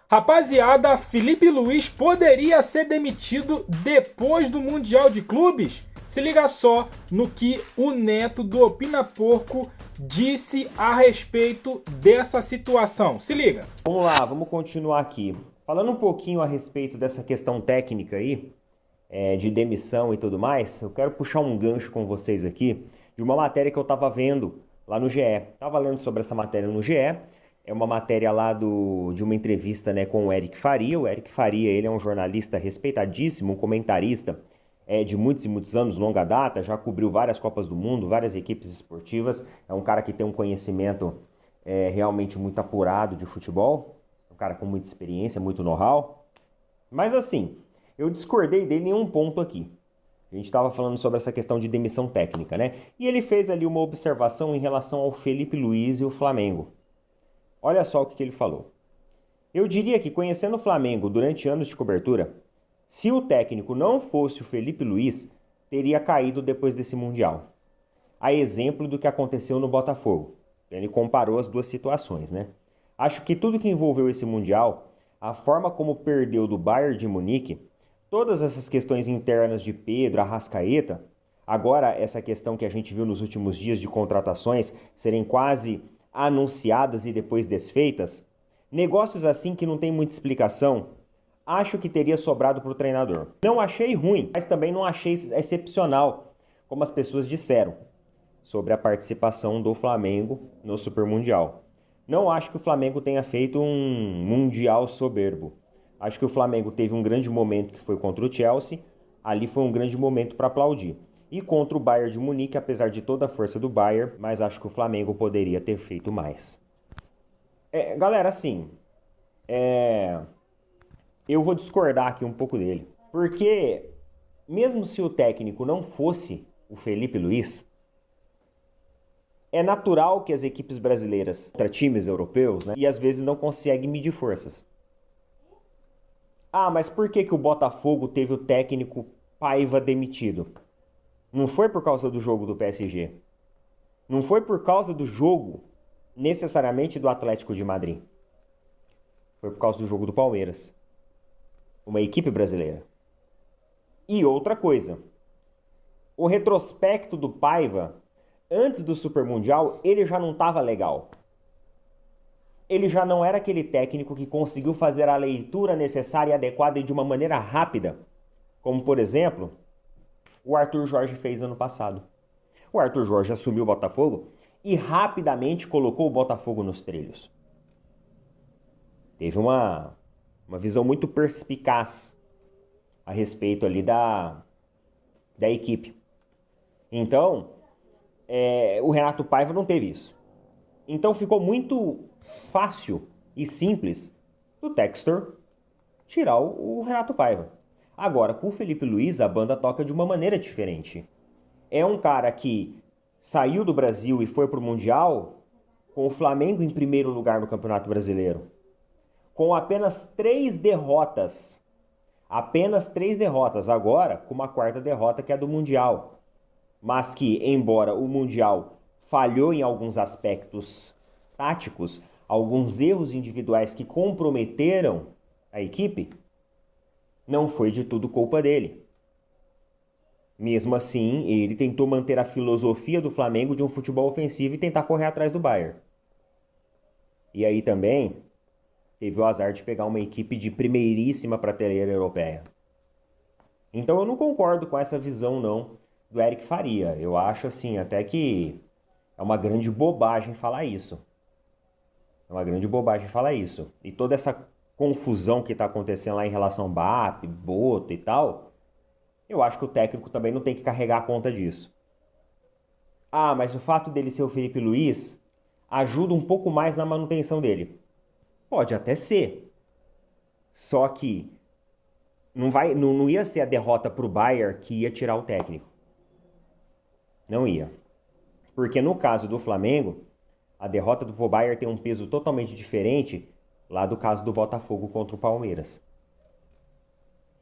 Rapaziada, Felipe Luiz poderia ser demitido depois do Mundial de Clubes? Se liga só no que o Neto do Opina Porco disse a respeito dessa situação. Se liga. Vamos lá, vamos continuar aqui. Falando um pouquinho a respeito dessa questão técnica aí, de demissão e tudo mais, eu quero puxar um gancho com vocês aqui de uma matéria que eu estava vendo lá no GE. Estava lendo sobre essa matéria no GE. É uma matéria lá de uma entrevista, né, com o Eric Faria. O Eric Faria, ele é um jornalista respeitadíssimo, um comentarista de muitos e muitos anos, longa data, já cobriu várias Copas do Mundo, várias equipes esportivas. É um cara que tem um conhecimento realmente muito apurado de futebol. Um cara com muita experiência, muito know-how. Mas assim, eu discordei dele em um ponto aqui. A gente estava falando sobre essa questão de demissão técnica, né? E ele fez ali uma observação em relação ao Felipe Luiz e o Flamengo. Olha só o que ele falou. Eu diria que, conhecendo o Flamengo durante anos de cobertura, se o técnico não fosse o Felipe Luiz, teria caído depois desse Mundial. A exemplo do que aconteceu no Botafogo. Ele comparou as duas situações, né? Acho que tudo que envolveu esse Mundial, a forma como perdeu do Bayern de Munique, todas essas questões internas de Pedro, Arrascaeta, agora essa questão que a gente viu nos últimos dias de contratações serem quase anunciadas e depois desfeitas, negócios assim que não tem muita explicação, acho que teria sobrado para o treinador. Não achei ruim, mas também não achei excepcional, como as pessoas disseram, sobre a participação do Flamengo no Super Mundial. Não acho que o Flamengo tenha feito um Mundial soberbo. Acho que o Flamengo teve um grande momento que foi contra o Chelsea, ali foi um grande momento para aplaudir. E contra o Bayern de Munique, apesar de toda a força do Bayern, mas acho que o Flamengo poderia ter feito mais. Galera, assim, eu vou discordar aqui um pouco dele. Porque, mesmo se o técnico não fosse o Felipe Luiz, é natural que as equipes brasileiras contra times europeus, né, e às vezes não conseguem medir forças. Ah, mas por que o Botafogo teve o técnico Paiva demitido? Não foi por causa do jogo do PSG. Não foi por causa do jogo, necessariamente, do Atlético de Madrid. Foi por causa do jogo do Palmeiras. Uma equipe brasileira. E outra coisa. O retrospecto do Paiva, antes do Super Mundial, ele já não estava legal. Ele já não era aquele técnico que conseguiu fazer a leitura necessária e adequada e de uma maneira rápida. Como, por exemplo, o Arthur Jorge fez ano passado. O Arthur Jorge assumiu o Botafogo e rapidamente colocou o Botafogo nos trilhos. Teve uma visão muito perspicaz a respeito ali da equipe. Então, o Renato Paiva não teve isso. Então ficou muito fácil e simples do Textor tirar o Renato Paiva. Agora, com o Felipe Luiz, a banda toca de uma maneira diferente. É um cara que saiu do Brasil e foi pro Mundial com o Flamengo em primeiro lugar no Campeonato Brasileiro. Com apenas 3 derrotas. Apenas 3 derrotas. Agora, com uma quarta derrota que é a do Mundial. Mas que, embora o Mundial falhou em alguns aspectos táticos, alguns erros individuais que comprometeram a equipe, não foi de tudo culpa dele. Mesmo assim, ele tentou manter a filosofia do Flamengo de um futebol ofensivo e tentar correr atrás do Bayern. E aí também teve o azar de pegar uma equipe de primeiríssima prateleira europeia. Então eu não concordo com essa visão não do Eric Faria. Eu acho assim, até que é uma grande bobagem falar isso. É uma grande bobagem falar isso. E toda essa confusão que está acontecendo lá em relação ao BAP, Boto e tal, eu acho que o técnico também não tem que carregar a conta disso. Ah, mas o fato dele ser o Felipe Luiz ajuda um pouco mais na manutenção dele. Pode até ser. Só que não ia ser a derrota para o Bayern que ia tirar o técnico. Não ia. Porque no caso do Flamengo, a derrota do Bayern tem um peso totalmente diferente lá do caso do Botafogo contra o Palmeiras.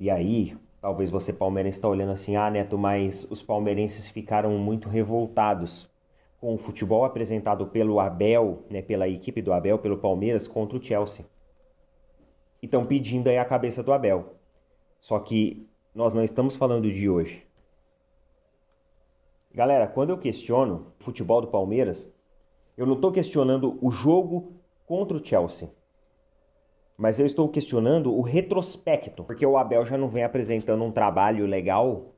E aí, talvez você palmeirense está olhando assim, ah, Neto, mas os palmeirenses ficaram muito revoltados com o futebol apresentado pelo Abel, né, pela equipe do Abel, pelo Palmeiras contra o Chelsea. e estão pedindo aí a cabeça do Abel. Só que nós não estamos falando de hoje. Galera, quando eu questiono o futebol do Palmeiras, eu não estou questionando o jogo contra o Chelsea. Mas eu estou questionando o retrospecto, porque o Abel já não vem apresentando um trabalho legal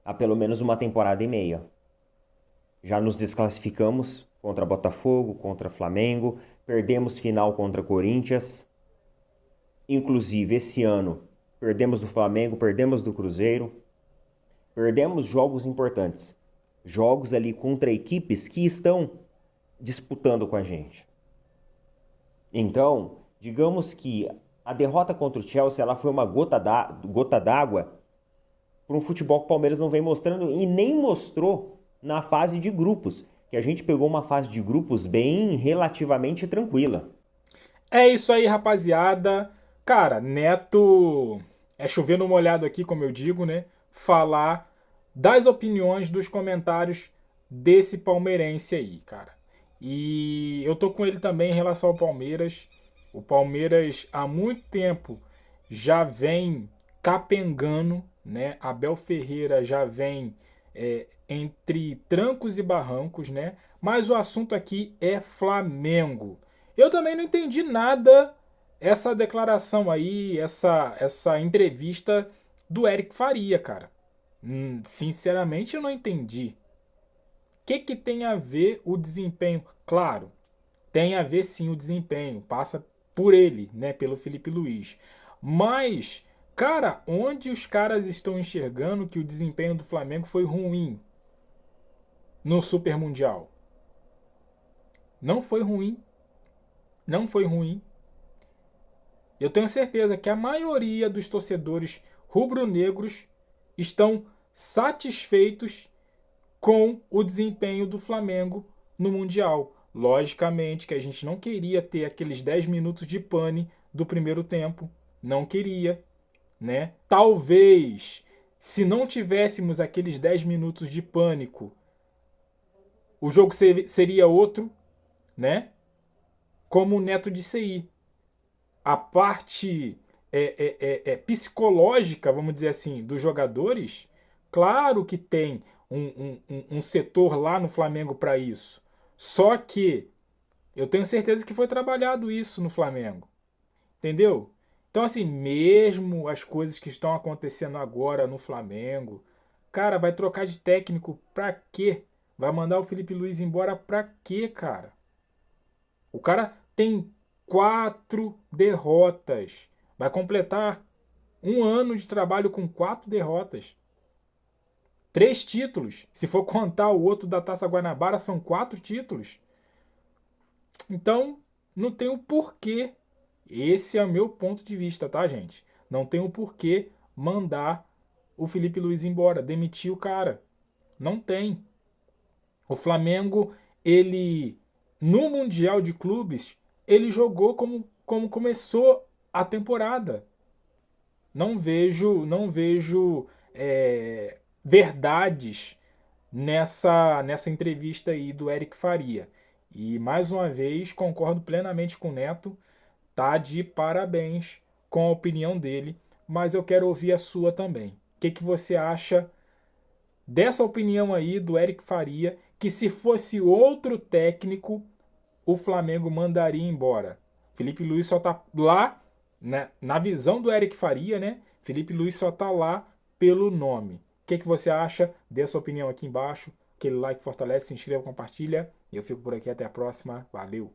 há pelo menos uma temporada e meia. Já nos desclassificamos contra Botafogo, contra Flamengo, perdemos final contra Corinthians. Inclusive, esse ano, perdemos do Flamengo, perdemos do Cruzeiro. Perdemos jogos importantes. Jogos ali contra equipes que estão disputando com a gente. Então, digamos que a derrota contra o Chelsea ela foi uma gota d'água para um futebol que o Palmeiras não vem mostrando e nem mostrou na fase de grupos, que a gente pegou uma fase de grupos bem relativamente tranquila. É isso aí, rapaziada. Cara, Neto é chover no molhado aqui, como eu digo, né? Falar das opiniões, dos comentários desse palmeirense aí, cara. E eu tô com ele também em relação ao Palmeiras. O Palmeiras há muito tempo já vem capengando, né? Abel Ferreira já vem entre trancos e barrancos, né? Mas o assunto aqui é Flamengo. Eu também não entendi nada essa declaração aí, essa entrevista do Eric Faria, cara. Sinceramente, eu não entendi. O que tem a ver o desempenho? Claro, tem a ver sim o desempenho. Passa por ele, né? Pelo Felipe Luiz. Mas, cara, onde os caras estão enxergando que o desempenho do Flamengo foi ruim no Super Mundial? Não foi ruim. Não foi ruim. Eu tenho certeza que a maioria dos torcedores rubro-negros estão satisfeitos com o desempenho do Flamengo no Mundial. Logicamente que a gente não queria ter aqueles 10 minutos de pane do primeiro tempo. Não queria, né? Talvez, se não tivéssemos aqueles 10 minutos de pânico, o jogo seria outro, né? Como o Neto disse aí. A parte psicológica, vamos dizer assim, dos jogadores, claro que tem um setor lá no Flamengo para isso. Só que eu tenho certeza que foi trabalhado isso no Flamengo. Entendeu? Então, assim, mesmo as coisas que estão acontecendo agora no Flamengo, cara, vai trocar de técnico pra quê? Vai mandar o Felipe Luiz embora pra quê, cara? O cara tem 4 derrotas. Vai completar um ano de trabalho com 4 derrotas. 3 títulos. Se for contar o outro da Taça Guanabara, são 4 títulos. Então, não tem o porquê. Esse é o meu ponto de vista, tá, gente? Não tem o porquê mandar o Felipe Luiz embora, demitir o cara. Não tem. O Flamengo, ele, no Mundial de Clubes, ele jogou como começou a temporada. Não vejo verdades nessa entrevista aí do Eric Faria. E mais uma vez concordo plenamente com o Neto, tá de parabéns com a opinião dele, mas eu quero ouvir a sua também. O que você acha dessa opinião aí do Eric Faria, que se fosse outro técnico, o Flamengo mandaria embora? Felipe Luiz só tá lá, né, na visão do Eric Faria, né? Felipe Luiz só tá lá pelo nome. O que você acha? Dê a sua opinião aqui embaixo. Aquele like fortalece, se inscreva, compartilha. E eu fico por aqui, até a próxima. Valeu!